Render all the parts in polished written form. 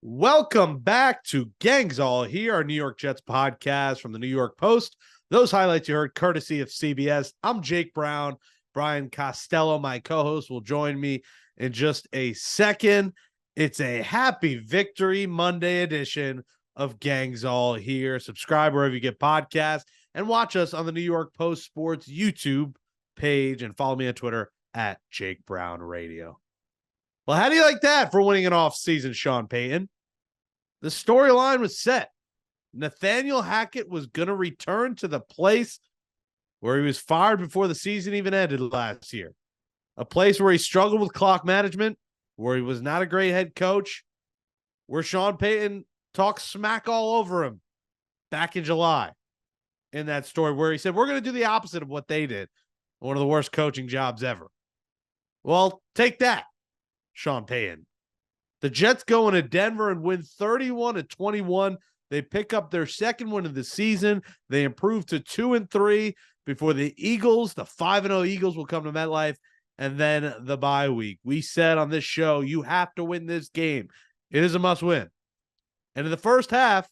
Welcome back to Gangs All Here, our New York Jets podcast from the New York Post. Those highlights you heard courtesy of CBS. I'm Jake Brown. Brian Costello, my co-host, will join me in just a second. It's a happy victory Monday edition of Gangs All Here. Subscribe wherever you get podcasts and watch us on the New York Post Sports YouTube page and follow me on Twitter at Jake Brown Radio. Well, how do you like that for winning an off-season, Sean Payton? The storyline was set. Nathaniel Hacket was going to return to the place where he was fired before the season even ended last year. A place where he struggled with clock management, where he was not a great head coach, where Sean Payton talked smack all over him back in July in that story where he said, we're going to do the opposite of what they did. One of the worst coaching jobs ever. Well, take that, Sean Payton. The Jets go into Denver and win 31-21. They pick up their second win of the season. They improve to 2-3 before the Eagles, the 5-0 Eagles, will come to MetLife, and then the bye week. We said on this show, you have to win this game. It is a must win. And in the first half,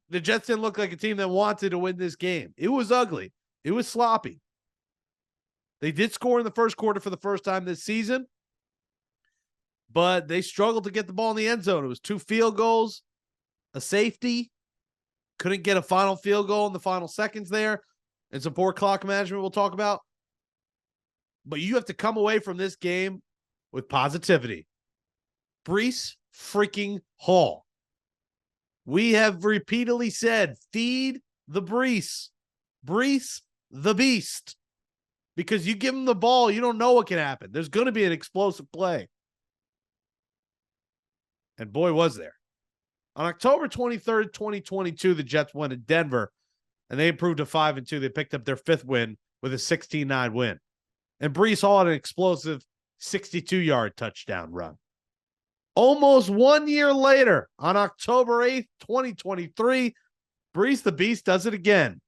the Jets didn't look like a team that wanted to win this game. It was ugly. It was sloppy. They did score in the first quarter for the first time this season, but they struggled to get the ball in the end zone. It was 2 field goals, a safety. Couldn't get a final field goal in the final seconds there. And some poor clock management we'll talk about. But you have to come away from this game with positivity. Breece freaking Hall. We have repeatedly said, feed the Breece. Breece the beast. Because you give him the ball, you don't know what can happen. There's going to be an explosive play. And boy, was there. On October 23rd, 2022, the Jets went to Denver, and they improved to 5-2. They picked up their 5th win with a 16-9 win. And Breece Hall had an explosive 62-yard touchdown run. Almost 1 year later, on October 8th, 2023, Breece the Beast does it again.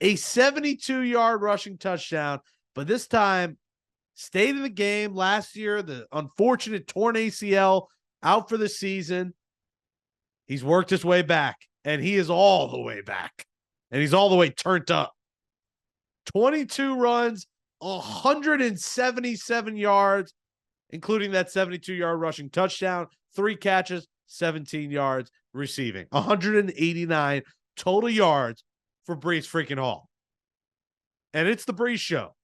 A 72-yard rushing touchdown, but this time stayed in the game. Last year, the unfortunate torn ACL, out for the season. He's worked his way back, and he is all the way back, and he's all the way turned up. 22 runs, 177 yards, including that 72-yard rushing touchdown, 3 catches, 17 yards receiving, 189 total yards for Breece freaking Hall. And it's the Breece show.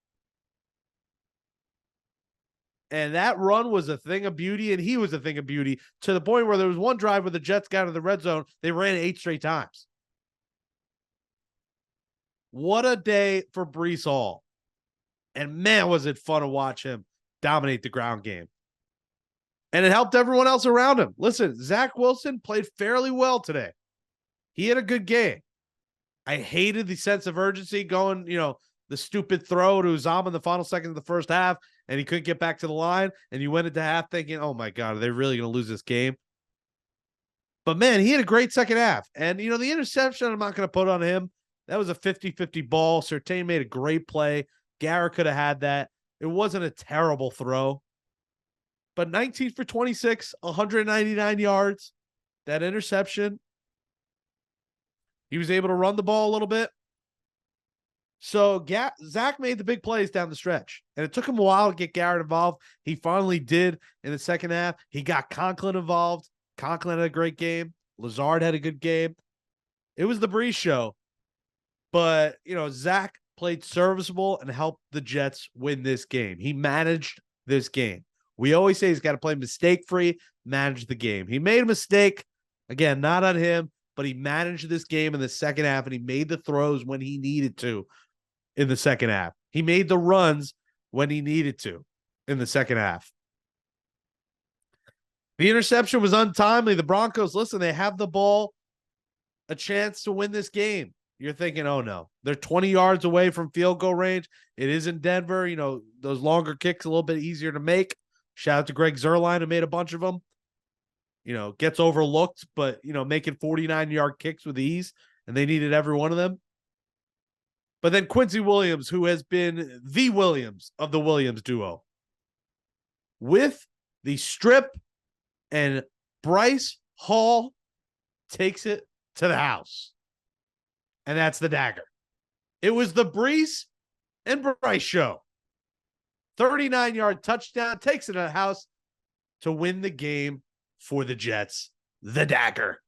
And that run was a thing of beauty, and he was a thing of beauty, to the point where there was one drive where the Jets got in the red zone. They ran 8 straight times. What a day for Breece Hall. And man, was it fun to watch him dominate the ground game. And it helped everyone else around him. Listen, Zach Wilson played fairly well today. He had a good game. I hated the sense of urgency going, the stupid throw to Uzama in the final seconds of the first half, and he couldn't get back to the line, and you went into half thinking, oh my God, are they really going to lose this game? But man, he had a great second half. And, the interception, I'm not going to put on him. That was a 50-50 ball. Surtain made a great play. Garrett could have had that. It wasn't a terrible throw. But 19 for 26, 199 yards. That interception. He was able to run the ball a little bit. So Zach made the big plays down the stretch, and it took him a while to get Garrett involved. He finally did in the second half. He got Conklin involved. Conklin had a great game. Lazard had a good game. It was the Breece show, but Zach played serviceable and helped the Jets win this game. He managed this game. We always say he's got to play mistake-free, manage the game. He made a mistake, again, not on him, but he managed this game in the second half, and he made the throws when he needed to in the second half. He made the runs when he needed to in the second half. The interception was untimely. The Broncos, listen, they have the ball, a chance to win this game. You're thinking, oh no, they're 20 yards away from field goal range. It is in Denver. Those longer kicks a little bit easier to make. Shout out to Greg Zuerlein, who made a bunch of them. Gets overlooked, but, making 49-yard kicks with ease, and they needed every one of them. But then Quincy Williams, who has been the Williams of the Williams duo, with the strip and Bryce Hall takes it to the house. And that's the dagger. It was the Breece and Bryce show. 39-yard touchdown, takes it to the house to win the game for the Jets. The dagger.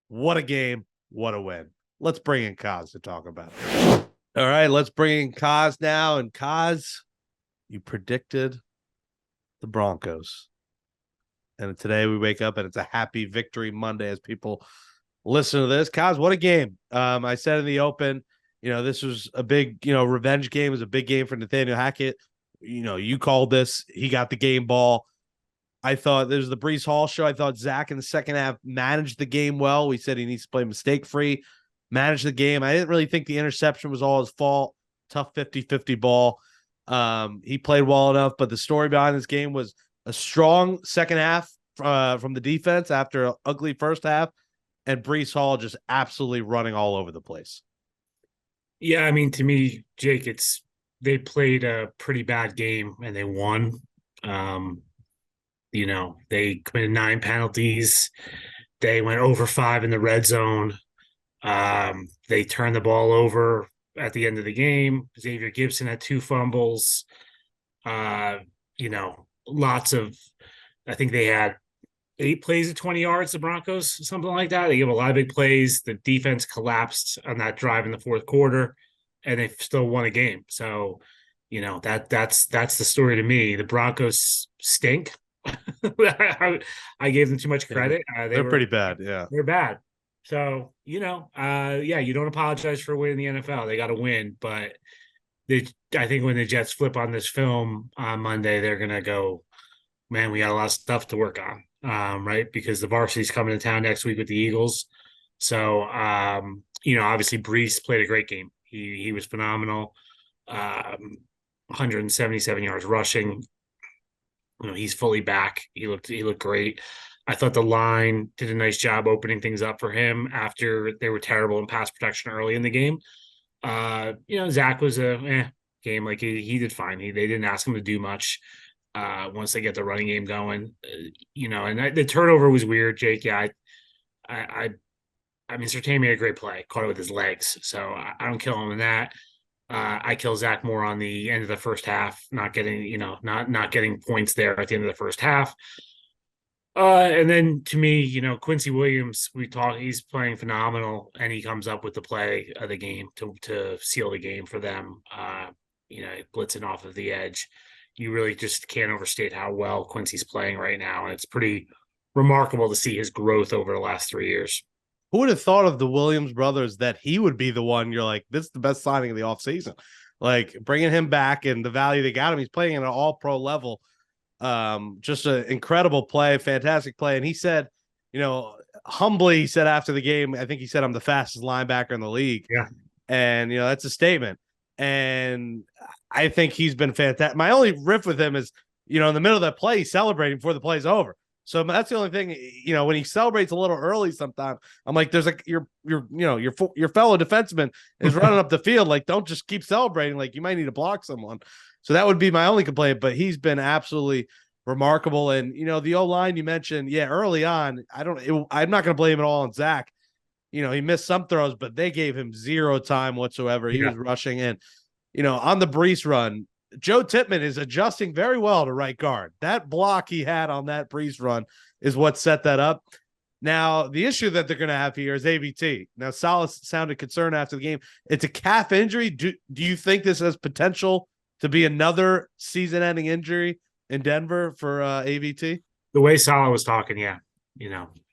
What a game. What a win. Let's bring in Kaz to talk about it. All right, let's bring in Kaz now. And Kaz, you predicted the Broncos. And today we wake up and it's a happy victory Monday as people listen to this. Kaz, what a game. I said in the open, this was a big, revenge game. It was a big game for Nathaniel Hacket. You called this. He got the game ball. I thought there was the Breece Hall show. I thought Zach in the second half managed the game well. We said he needs to play mistake-free, manage the game. I didn't really think the interception was all his fault. Tough 50-50 ball. He played well enough, but the story behind this game was a strong second half from the defense after an ugly first half, and Breece Hall just absolutely running all over the place. Yeah, I mean, to me, Jake, they played a pretty bad game and they won. They committed 9 penalties. They went over 5 in the red zone. They turned the ball over at the end of the game. Xavier Gibson had 2 fumbles. Lots of, I think they had 8 plays at 20 yards, the Broncos, something like that. They gave a lot of big plays. The defense collapsed on that drive in the fourth quarter, and they still won a game. So, that's the story to me. The Broncos stink. I gave them too much credit. They're pretty bad. Yeah. They're bad. So, you don't apologize for winning the NFL. They got to win. But I think when the Jets flip on this film on Monday, they're going to go, man, we got a lot of stuff to work on. Right? Because the varsity's coming to town next week with the Eagles. So, obviously Breece played a great game. He was phenomenal. 177 yards rushing. He's fully back. He looked great. I thought the line did a nice job opening things up for him after they were terrible in pass protection early in the game. Zach was a game. Like he did fine. They didn't ask him to do much. Once they get the running game going, and the turnover was weird, Jake. Yeah, I mean, Surtain made a great play, caught it with his legs, so I don't kill him in that. I kill Zach more on the end of the first half, not getting, not getting points there at the end of the first half. And then to me, Quincy Williams, he's playing phenomenal, and he comes up with the play of the game to seal the game for them. Blitzing off of the edge. You really just can't overstate how well Quincy's playing right now. And it's pretty remarkable to see his growth over the last 3 years. Who would have thought of the Williams brothers that he would be the one you're like, this is the best signing of the offseason? Like bringing him back and the value they got him. He's playing at an all-pro level. Just an incredible play, fantastic play. And he said, humbly, he said after the game, I think he said, I'm the fastest linebacker in the league. Yeah. And, that's a statement. And I think he's been fantastic. My only riff with him is, in the middle of that play, he's celebrating before the play's over. So that's the only thing, when he celebrates a little early sometimes, I'm like, there's like your fellow defenseman is running up the field. Like, don't just keep celebrating. Like, you might need to block someone. So that would be my only complaint, but he's been absolutely remarkable. And, the O-line you mentioned, early on, I'm not going to blame it all on Zach. He missed some throws, but they gave him 0 time whatsoever. He was rushing in, on the Breece run. Joe Tippmann is adjusting very well to right guard. That block he had on that Breece run is what set that up. Now, the issue that they're going to have here is AVT. Now, Salas sounded concerned after the game. It's a calf injury. Do you think this has potential to be another season-ending injury in Denver for AVT? The way Salah was talking, yeah.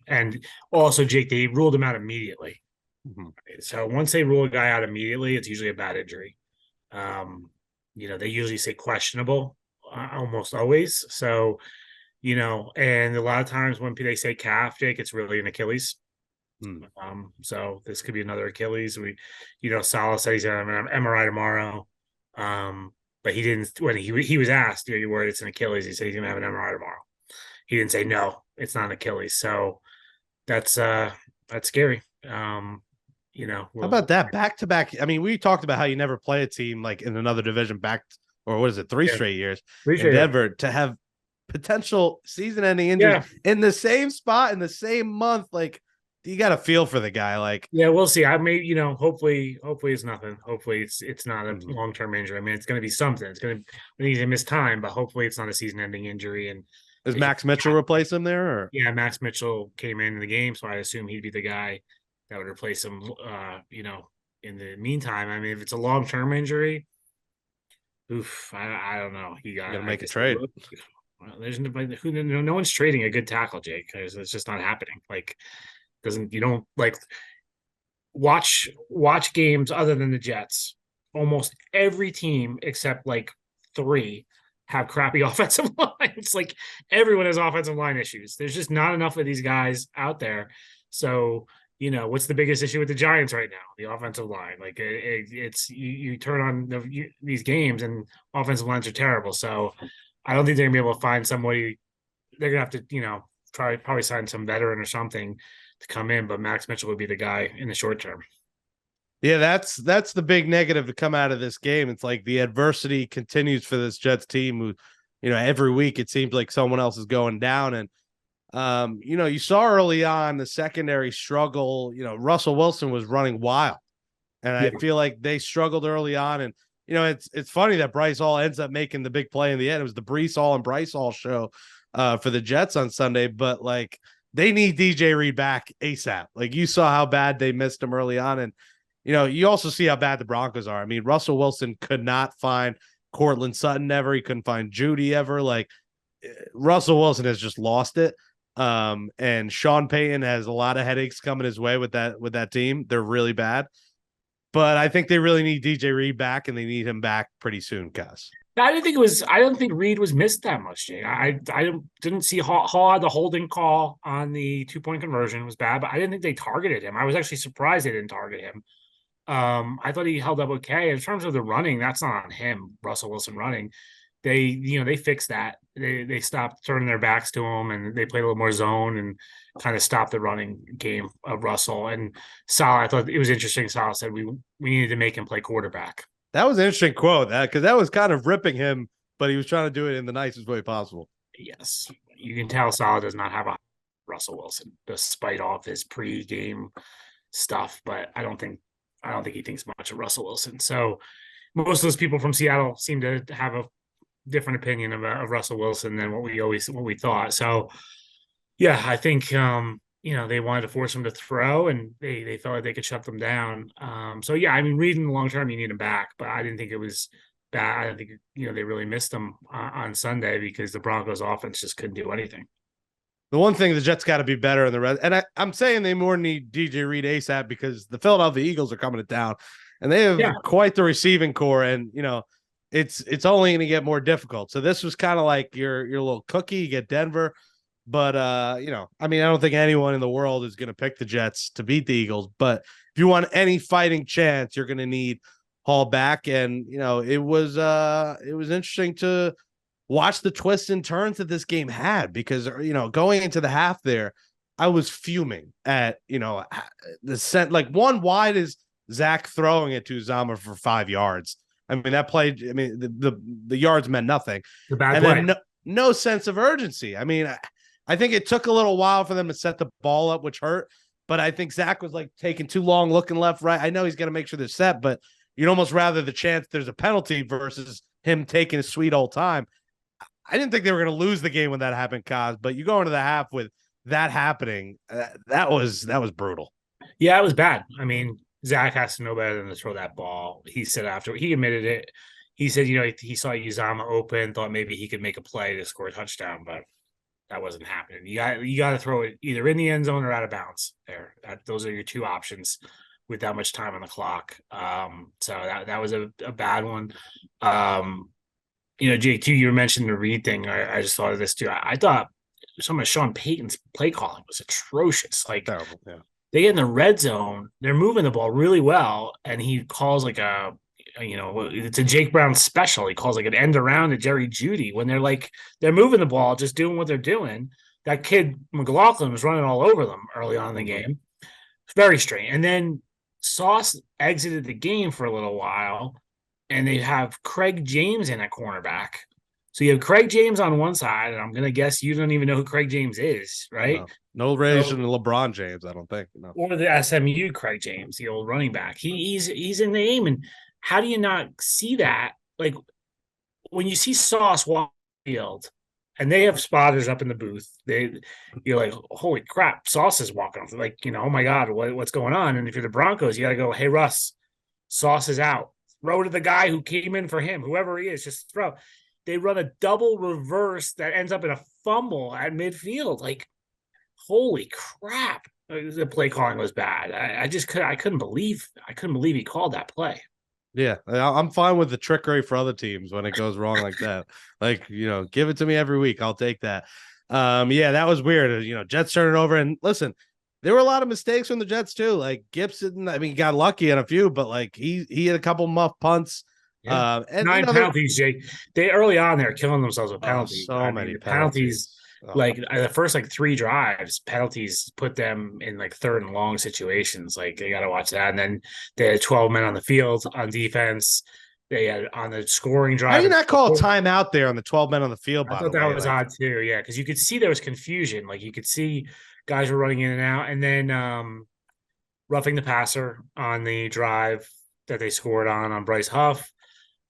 And also, Jake, they ruled him out immediately. Mm-hmm. So once they rule a guy out immediately, it's usually a bad injury. They usually say questionable almost always. So, and a lot of times when they say calf, Jake, it's really an Achilles. So this could be another Achilles. Salah said he's going to have an MRI tomorrow. But he didn't, when he was asked, are you worried it's an Achilles? He said he's going to have an MRI tomorrow. He didn't say, no, it's not an Achilles. So that's scary. How about that back-to-back? I mean, we talked about how you never play a team like in another division 3 straight years in Denver to have potential season-ending injuries Yeah. in the same spot in the same month. Like, you got to feel for the guy. Like, Yeah, we'll see. I may, hopefully it's nothing. Hopefully it's not a mhm. long-term injury. I mean, it's going to be something. We need to miss time, but hopefully it's not a season-ending injury. And Does Max Mitchell replace him there? Or? yeah, Max Mitchell came in the game, so I assume he'd be the guy that would replace him. In the meantime, I mean, if it's a long-term injury, oof, I don't know. You got to I make a just trade. well, there's no one's trading a good tackle, Jake. It's just not happening. Like, doesn't you don't like watch games other than the Jets. Almost every team except like three have crappy offensive lines. Like everyone has offensive line issues. There's just not enough of these guys out there. So what's the biggest issue with the Giants right now? The offensive line. Like it's you turn on these games and offensive lines are terrible. So I don't think they're gonna be able to find somebody. They're gonna have to probably sign some veteran or something to come in. But Max Mitchell would be the guy in the short term. Yeah, that's the big negative to come out of this game. It's like the adversity continues for this Jets team who, every week it seems like someone else is going down. And you saw early on the secondary struggle. Russell Wilson was running wild. And I feel like they struggled early on. And it's funny that Breece Hall ends up making the big play in the end. It was the Breece Hall and Breece Hall show for the Jets on Sunday, but like they need DJ Reed back ASAP. Like you saw how bad they missed him early on. And you also see how bad the Broncos are. I mean, Russell Wilson could not find Cortland Sutton ever. He couldn't find Judy ever. Like Russell Wilson has just lost it. And Sean Payton has a lot of headaches coming his way with that team. They're really bad. But I think they really need DJ Reed back, and they need him back pretty soon, Cass. I don't think Reed was missed that much, Jay. I didn't see Hall had the holding call on the 2-point conversion. It was bad, but I didn't think they targeted him. I was actually surprised they didn't target him. I thought he held up okay. In terms of the running, that's not on him, Russell Wilson running. They fixed that. They stopped turning their backs to him and they played a little more zone and kind of stopped the running game of Russell. And Sal, I thought it was interesting. Sal said we needed to make him play quarterback. That was an interesting quote, because that was kind of ripping him, but he was trying to do it in the nicest way possible. Yes, you can tell Sal does not have a Russell Wilson, despite all of his pre-game stuff. But I don't think he thinks much of Russell Wilson. So most of those people from Seattle seem to have a different opinion of Russell Wilson than what we thought. So yeah, I think they wanted to force him to throw and they felt like they could shut them down. So yeah, I mean, Reed in the long term, you need him back, but I didn't think it was bad. I don't think they really missed him on Sunday because the Broncos offense just couldn't do anything. The one thing the Jets got to be better in the rest, and I'm saying they more need DJ Reed ASAP because the Philadelphia Eagles are coming to town, and they have quite the receiving core, and it's only going to get more difficult. So this was kind of like your little cookie. You get Denver, but I mean, I don't think anyone in the world is going to pick the Jets to beat the Eagles. But if you want any fighting chance, you're going to need Hall back, and it was interesting to watch the twists and turns that this game had because going into the half there, I was fuming at the set. Like one wide is Zach throwing it to Zama for 5 yards. I mean that play. I mean the yards meant nothing. The bad play. Then no sense of urgency. I mean I think it took a little while for them to set the ball up, which hurt. But I think Zach was like taking too long, looking left, right. I know he's going to make sure they're set, but you'd almost rather the chance there's a penalty versus him taking a sweet old time. I didn't think they were going to lose the game when that happened, Kaz, but you go into the half with that happening. That was brutal. Yeah, it was bad. I mean, Zach has to know better than to throw that ball. He said after he admitted it. He said, he saw Uzama open, thought maybe he could make a play to score a touchdown, but that wasn't happening. You got to throw it either in the end zone or out of bounds. There, those are your two options with that much time on the clock. So that was a bad one. Jake, too, you were mentioning the Reed thing. I just thought of this too. I thought some of Sean Payton's play calling was atrocious. Like terrible. Yeah. They get in the red zone, they're moving the ball really well, and he calls like it's a Jake Brown special. He calls like an end around to Jerry Jeudy when they're moving the ball, just doing what they're doing. That kid McLaughlin was running all over them early on in the game. It's very strange. And then Sauce exited the game for a little while. And they have Craig James in at cornerback. So you have Craig James on one side, and I'm gonna guess you don't even know who Craig James is, right? No relation to LeBron James, I don't think. No. Or the SMU Craig James, the old running back. He's in the game, and how do you not see that? Like when you see Sauce walk the field, and they have spotters up in the booth, you're like, holy crap, Sauce is walking off. Like, oh my God, what's going on? And if you're the Broncos, you got to go, hey Russ, Sauce is out. Throw to the guy who came in for him, whoever he is, just throw. They run a double reverse that ends up in a fumble at midfield. Like, holy crap. The play calling was bad. I couldn't believe he called that play. Yeah, I'm fine with the trickery for other teams when it goes wrong like that. Like, give it to me every week. I'll take that. Yeah, that was weird. Jets turning over, and listen, there were a lot of mistakes from the Jets too. Like Gibson, I mean, he got lucky on a few, but like he had a couple muff punts. Yeah. And 9 penalties, Jake. They early on they're killing themselves with penalties. So many penalties. Like the first 3 drives, penalties put them in 3rd and long situations. Like they got to watch that. And then they had 12 men on the field on defense. They had on the scoring drive. How do you not call a timeout there on the 12 men on the field? I thought that was odd too. Yeah, because you could see there was confusion. Like you could see guys were running in and out, and then roughing the passer on the drive that they scored on Bryce Huff.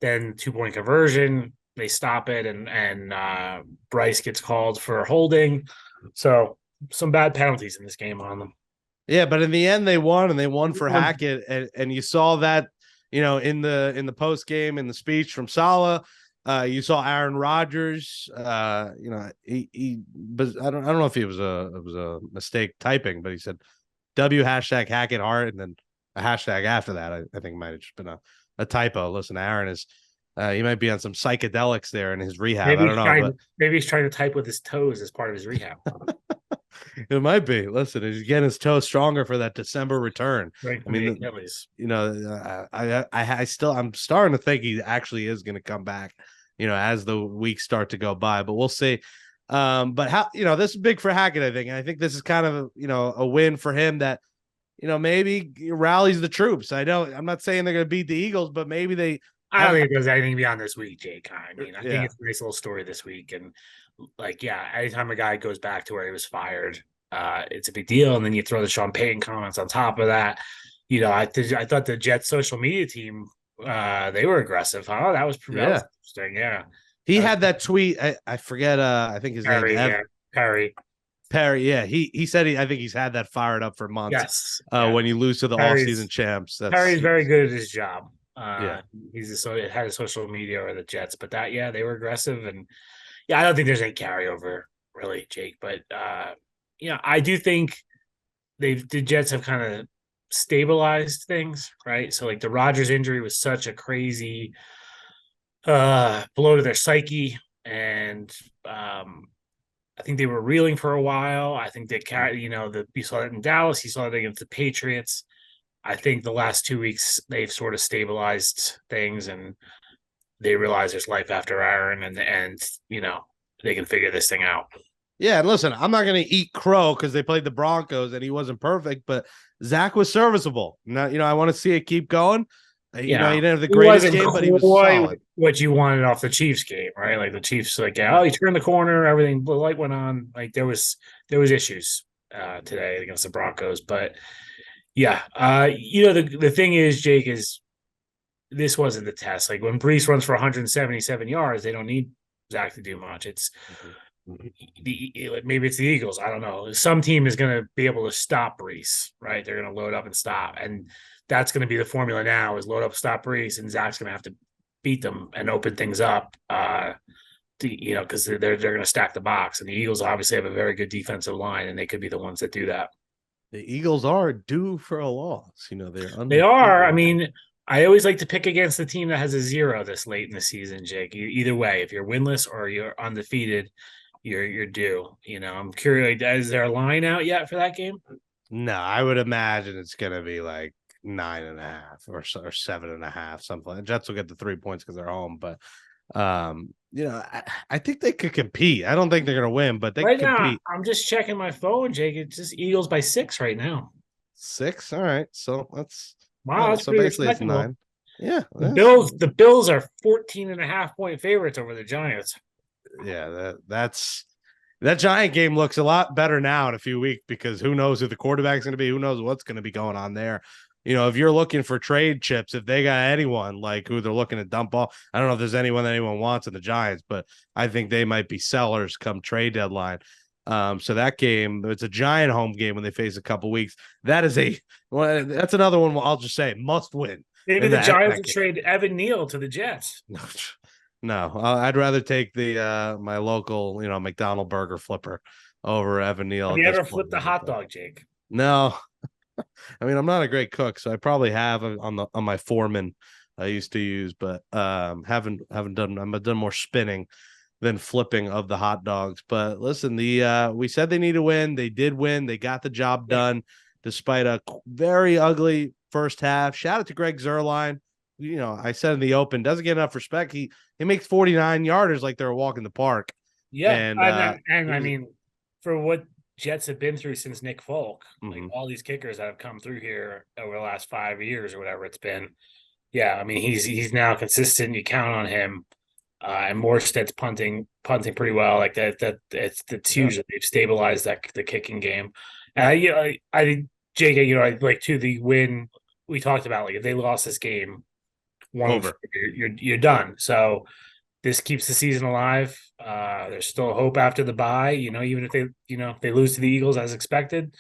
Then 2-point conversion. They stop it, and Bryce gets called for holding. So some bad penalties in this game on them. Yeah, but in the end, they won, and they won for Hackett. And you saw that, in the post game, in the speech from Saleh. You saw Aaron Rodgers. But I don't know if it was a mistake typing, but he said W #Hackett Hart, and then a hashtag after that. I think it might have just been a typo. Listen, Aaron is. He might be on some psychedelics there in his rehab. I don't know. Maybe he's trying to type with his toes as part of his rehab. It might be. Listen, he's getting his toes stronger for that December return. Right. I mean, I'm starting to think he actually is going to come back, as the weeks start to go by, but we'll see. But how, this is big for Hackett, I think. And I think this is kind of, a win for him that, maybe rallies the troops. I'm not saying they're going to beat the Eagles, but maybe I don't think it does anything beyond this week, Jake. I mean, I think it's a nice little story this week. And anytime a guy goes back to where he was fired, it's a big deal. And then you throw the Sean Payton comments on top of that. I thought the Jets social media team, they were aggressive. Huh? That was interesting. Yeah. He had that tweet. I forget. I think his name is Perry. Yeah. He said I think he's had that fired up for months. Yes. When you lose to the all-season champs. Perry's very good at his job. It had a social media or the Jets, but they were aggressive, and I don't think there's any carryover really, Jake. But I do think the Jets have kind of stabilized things, right? So the Rodgers injury was such a crazy blow to their psyche, and I think they were reeling for a while. I think they you saw that in Dallas, you saw that against the Patriots. I think the last 2 weeks they've sort of stabilized things, and they realize there's life after Aaron, and they can figure this thing out. Yeah, and listen, I'm not going to eat crow because they played the Broncos and he wasn't perfect, but Zach was serviceable. Now, I want to see it keep going. He didn't have the greatest game, but he was solid. What you wanted off the Chiefs game, right? Like the Chiefs, he turned the corner, everything, the light went on. There was issues today against the Broncos, but. Yeah. The thing is, Jake, is this wasn't the test. When Breece runs for 177 yards, they don't need Zach to do much. It's maybe it's the Eagles. I don't know. Some team is going to be able to stop Breece, right? They're going to load up and stop. And that's going to be the formula now is load up, stop Breece, and Zach's going to have to beat them and open things up, because they're going to stack the box. And the Eagles obviously have a very good defensive line, and they could be the ones that do that. The Eagles are due for a loss. They are. I mean, I always like to pick against the team that has a 0 this late in the season, Jake. Either way, if you're winless or you're undefeated, you're due. I'm curious. Is there a line out yet for that game? No, I would imagine it's going to be 9.5 or 7.5, something like that. Jets will get the 3 points because they're home, but I think they could compete. I don't think they're going to win, but they can compete. I'm just checking my phone, Jake. It's just Eagles by 6 right now. 6? All right. So that's that's so basically it's 9. Yeah. The Bills are 14.5 point favorites over the Giants. Yeah, that Giant game looks a lot better now in a few weeks because who knows who the quarterback's going to be? Who knows what's going to be going on there? If you're looking for trade chips, if they got anyone like who they're looking to dump off, I don't know if there's anyone that anyone wants in the Giants, but I think they might be sellers come trade deadline. So that game, it's a Giant home game when they face a couple weeks. That's another one I'll just say must win. Maybe the Giants would trade Evan Neal to the Jets. No, I'd rather take the my local, McDonald burger flipper over Evan Neal. Have you ever flipped a hot dog, Jake? No. I mean, I'm not a great cook, so I probably have on my Foreman I used to use, but haven't done. I've done more spinning than flipping of the hot dogs. But listen, we said they need to win. They did win. They got the job done despite a very ugly first half. Shout out to Greg Zuerlein. I said in the open, doesn't get enough respect. He makes 49 yarders like they're a walk in the park. Yeah, and I mean, for what Jets have been through since Nick Folk, like all these kickers that have come through here over the last 5 years or whatever it's been. Yeah, I mean he's now consistent. You count on him, and Morstead's punting pretty well. Like it's huge. They've stabilized the kicking game. I think Jake, like to the win we talked about. Like if they lost this game, over, you're done. So this keeps the season alive. There's still hope after the bye. Even if they lose to the Eagles as expected,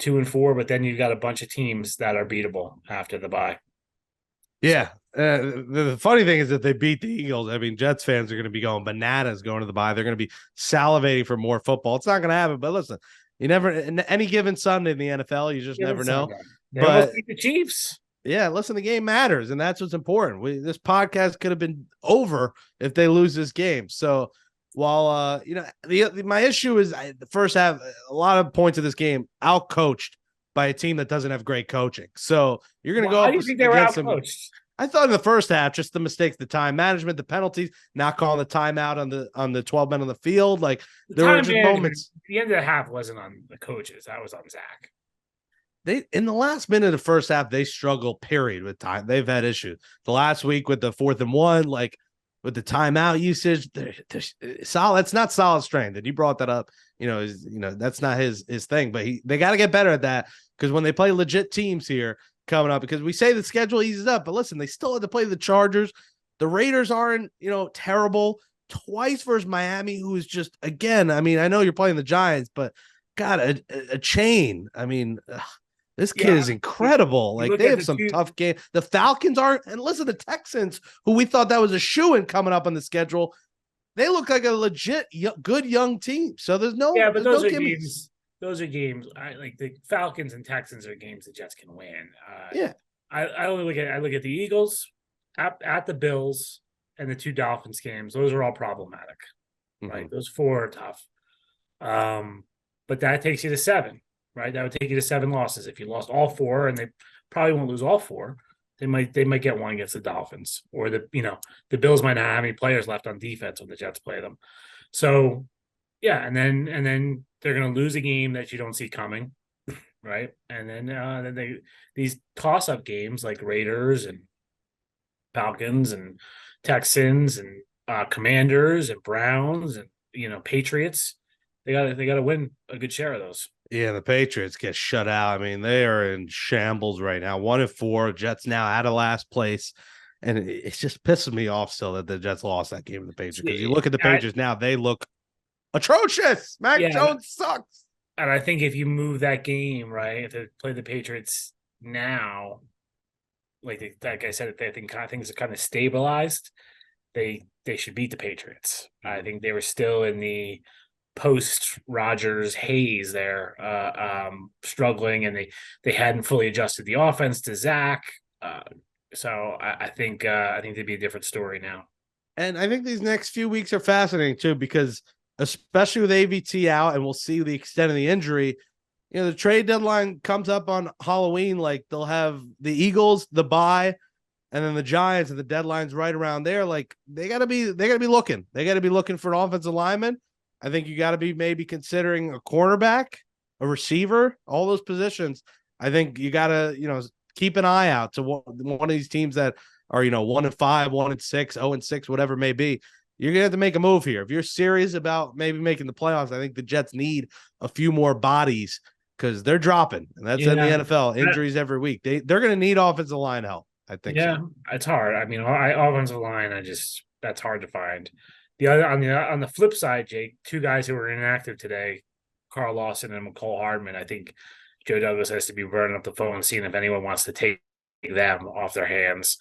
2-4, but then you've got a bunch of teams that are beatable after the bye. Yeah. The funny thing is that they beat the Eagles. I mean, Jets fans are going to be going bananas going to the bye. They're going to be salivating for more football. It's not going to happen. But listen, you never, in any given Sunday in the NFL, you just never know. But beat the Chiefs. Yeah, listen, the game matters, and that's what's important. This podcast could have been over if they lose this game. So while my issue is the first half, a lot of points of this game out-coached by a team that doesn't have great coaching. So you're going to go up. How do you think they were out-coached? I thought in the first half, just the mistakes, the time management, the penalties, not calling the timeout on the 12 men on the field. Like there were just moments. The end of the half wasn't on the coaches. That was on Zach. They in the last minute of the first half, they struggle, period, with time. They've had issues. The last week with the 4th and 1, like with the timeout usage, they're solid. It's not solid strength. And you brought that up, that's not his thing, but they got to get better at that because when they play legit teams here coming up, because we say the schedule eases up, but listen, they still have to play the Chargers. The Raiders aren't, terrible. Twice versus Miami, who is just, again, I mean, I know you're playing the Giants, but God, a chain. I mean, this kid is incredible. Like they have some tough game. The Falcons aren't, and listen, the Texans, who we thought that was a shoo-in coming up on the schedule, they look like a legit good young team. So there's no but those are games. Those are games. Like the Falcons and Texans are games the Jets can win. I look at the Eagles, at the Bills, and the 2 Dolphins games. Those are all problematic. Right, those 4 are tough. But that takes you to 7. Right, that would take you to 7 losses. If you lost all 4, and they probably won't lose all 4, they might get one against the Dolphins, or the Bills might not have any players left on defense when the Jets play them. So, yeah, and then they're going to lose a game that you don't see coming, right? And then these toss-up games like Raiders and Falcons and Texans and Commanders and Browns and Patriots, they got to win a good share of those. Yeah, the Patriots get shut out. I mean, they are in shambles right now. 1-4, Jets now out of last place. And it just pisses me off still that the Jets lost that game to the Patriots. Because you look at the Patriots now, they look atrocious. Mac Jones sucks. And I think if you move that game, right, if they play the Patriots now, like I said, I think things are kind of stabilized. They should beat the Patriots. I think they were still in the post Rodgers haze there, struggling, and they hadn't fully adjusted the offense to Zach. So I think they'd be a different story now. And I think these next few weeks are fascinating too, because especially with AVT out, and we'll see the extent of the injury. The trade deadline comes up on Halloween. Like they'll have the Eagles, the bye, and then the Giants, and the deadline's right around there. Like they gotta be looking. They gotta be looking for an offensive lineman. I think you got to be maybe considering a cornerback, a receiver, all those positions. I think you got to, keep an eye out to one of these teams that are, 1-5, 1-6, 0-6, whatever it may be. you're going to have to make a move here. If you're serious about maybe making the playoffs, I think the Jets need a few more bodies because they're dropping, and that's in the NFL. Injuries every week. They're going to need offensive line help. I think. Yeah, so. It's hard. I mean, offensive line, that's hard to find. The other on the flip side, Jake, two guys who were inactive today, Carl Lawson and McCole Hardman. I think Joe Douglas has to be burning up the phone and seeing if anyone wants to take them off their hands.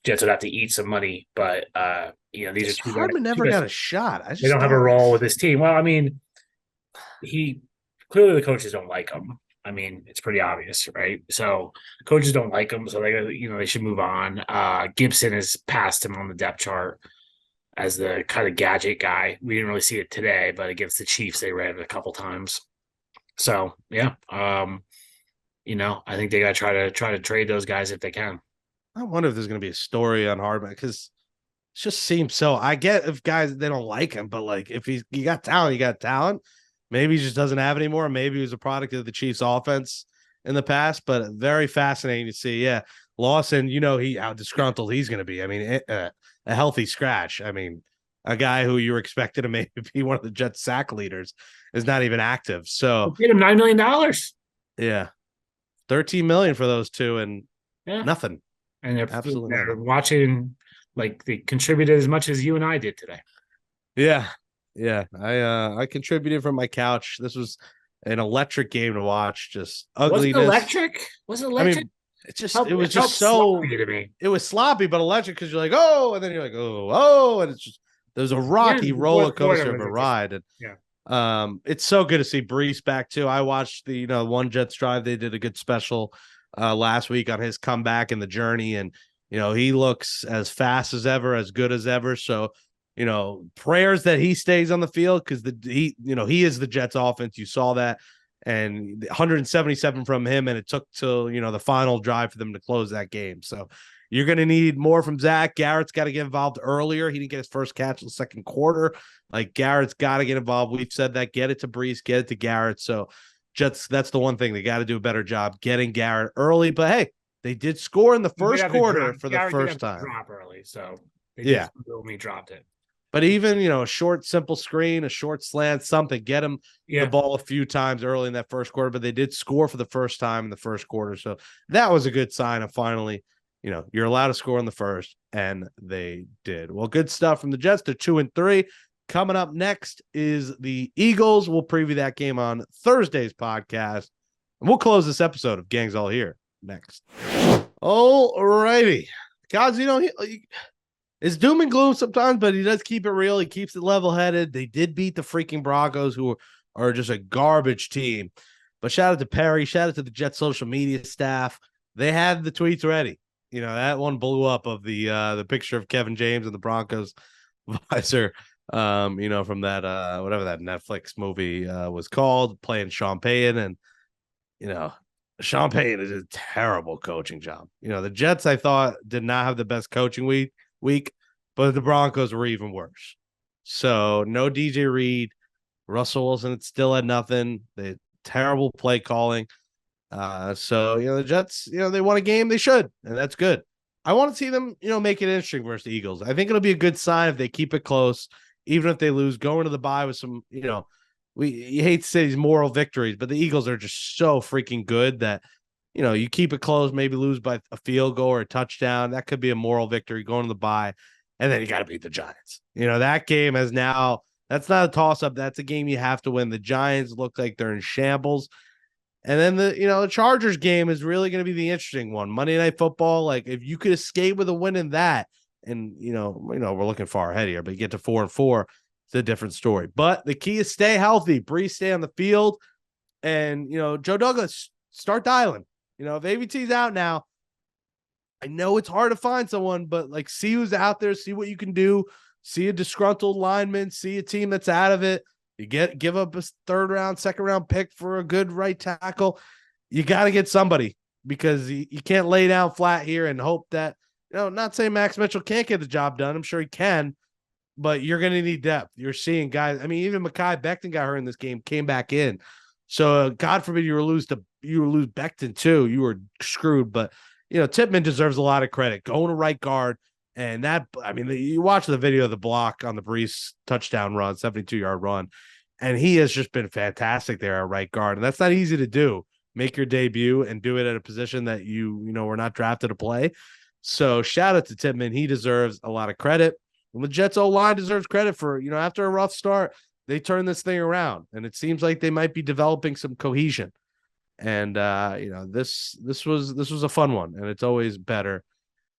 Jets would have to eat some money, but these are two Hardman guys. Never got a shot. They don't have a role with his team. Well, I mean, clearly the coaches don't like him. I mean, it's pretty obvious, right? So coaches don't like him, so they should move on. Gibson has passed him on the depth chart as the kind of gadget guy. We didn't really see it today, but against the Chiefs, they ran it a couple times. So yeah, I think they got to try to trade those guys if they can. I wonder if there's going to be a story on Hardman because it just seems so. I get if guys they don't like him, but like if you got talent, you got talent. Maybe he just doesn't have it anymore. Maybe he was a product of the Chiefs offense in the past, but very fascinating to see. Yeah. Lawson, how disgruntled he's going to be. I mean, a healthy scratch. I mean, a guy who you were expected to maybe be one of the Jets sack leaders is not even active. So paid him $9 million. Yeah. $13 million for those two and nothing. And they're watching, like they contributed as much as you and I did today. Yeah. Yeah, I contributed from my couch. This was an electric game to watch. Just ugliness. Was it electric? I mean, it was just so sloppy to me. It was sloppy, but electric because you're like, oh, and then you're like, oh, and it's just there's a rocky roller coaster of a ride. And it's so good to see Breece back too. I watched the one Jets drive. They did a good special last week on his comeback and the journey, and he looks as fast as ever, as good as ever. So. Prayers that he stays on the field because he is the Jets offense. You saw that, and 177 from him, and it took till the final drive for them to close that game. So you're going to need more from Zach. Garrett's got to get involved earlier. He didn't get his first catch in the second quarter. Like Garrett's got to get involved. We've said that. Get it to Breece, get it to Garrett. So Jets, that's the one thing they got to do a better job getting Garrett early. But hey, they did score in the first quarter for the first time. Drop early, so he dropped it. But even, a short, simple screen, a short slant, something, get him the ball a few times early in that first quarter. But they did score for the first time in the first quarter. So that was a good sign of finally, you're allowed to score in the first. And they did. Well, good stuff from the Jets. They're 2-3. Coming up next is the Eagles. We'll preview that game on Thursday's podcast. And we'll close this episode of Gangs All Here next. All righty. Guys, it's doom and gloom sometimes, but he does keep it real. He keeps it level-headed. They did beat the freaking Broncos, who are just a garbage team. But shout out to Perry. Shout out to the Jets social media staff. They had the tweets ready. That one blew up of the picture of Kevin James and the Broncos visor, from that whatever that Netflix movie was called, playing Sean Payton. And, Sean Payton is a terrible coaching job. The Jets, I thought, did not have the best coaching week, but the Broncos were even worse. So no DJ Reed, Russell Wilson still had nothing. They had terrible play calling. So the Jets, they won a game they should, and that's good. I want to see them, make it interesting versus the Eagles. I think it'll be a good sign if they keep it close, even if they lose, going to the bye with some, you hate to say these moral victories, but the Eagles are just so freaking good that you keep it close, maybe lose by a field goal or a touchdown. That could be a moral victory going to the bye. And then you got to beat the Giants. That game that's not a toss-up. That's a game you have to win. The Giants look like they're in shambles. And then the Chargers game is really going to be the interesting one. Monday Night Football, like if you could escape with a win in that, and we're looking far ahead here, but you get to 4-4, it's a different story. But the key is stay healthy. Breece, stay on the field. And, Joe Douglas, start dialing. If AVT's out now, I know it's hard to find someone, but like see who's out there, see what you can do, see a disgruntled lineman, see a team that's out of it. You give up a second round pick for a good right tackle. You got to get somebody because you can't lay down flat here and hope that, not saying Max Mitchell can't get the job done. I'm sure he can, but you're going to need depth. You're seeing guys. I mean, even Mekhi Becton got hurt in this game, came back in. So God forbid you lose Becton too. You were screwed. But Tippmann deserves a lot of credit. Going to right guard And that, I mean, you watch the video of the block on the Breece touchdown run, 72-yard run, and he has just been fantastic there at right guard. And that's not easy to do. Make your debut and do it at a position that you were not drafted to play. So shout out to Tippmann. He deserves a lot of credit. And the Jets O-line deserves credit for, after a rough start, they turned this thing around. And it seems like they might be developing some cohesion. And this was a fun one, and it's always better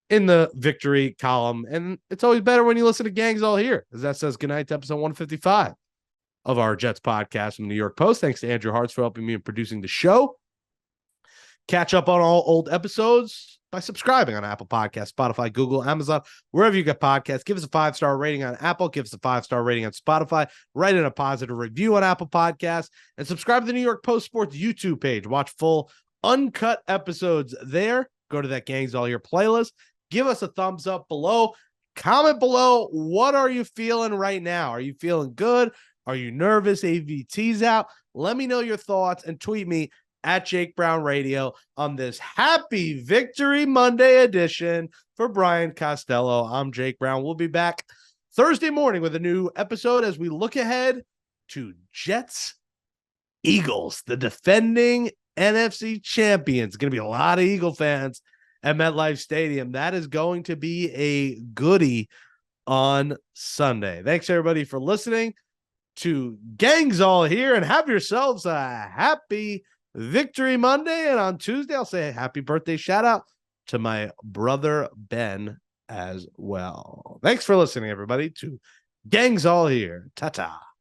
in the victory column, and it's always better when you listen to Gangs All Here, as that says goodnight to episode 155 of our Jets podcast from the New York Post. Thanks to Andrew Hartz for helping me in producing the show. Catch up on all old episodes by subscribing on Apple Podcasts, Spotify, Google, Amazon, wherever you get podcasts. Give us a 5-star rating on Apple. Give us a 5-star rating on Spotify. Write in a positive review on Apple Podcasts. And subscribe to the New York Post Sports YouTube page. Watch full uncut episodes there. Go to that Gangs All Here playlist. Give us a thumbs up below. Comment below. What are you feeling right now? Are you feeling good? Are you nervous? AVT's out. Let me know your thoughts and tweet me at Jake Brown Radio on this Happy Victory Monday edition. For Brian Costello, I'm Jake Brown. We'll be back Thursday morning with a new episode as we look ahead to Jets Eagles, the defending NFC champions. It's going to be a lot of Eagle fans at MetLife Stadium. That is going to be a goodie on Sunday. Thanks, everybody, for listening to Gangs All Here, and have yourselves a happy Victory Monday. And on Tuesday, I'll say a happy birthday shout out to my brother Ben as well. Thanks for listening, everybody, to Gangs All Here. Ta-ta.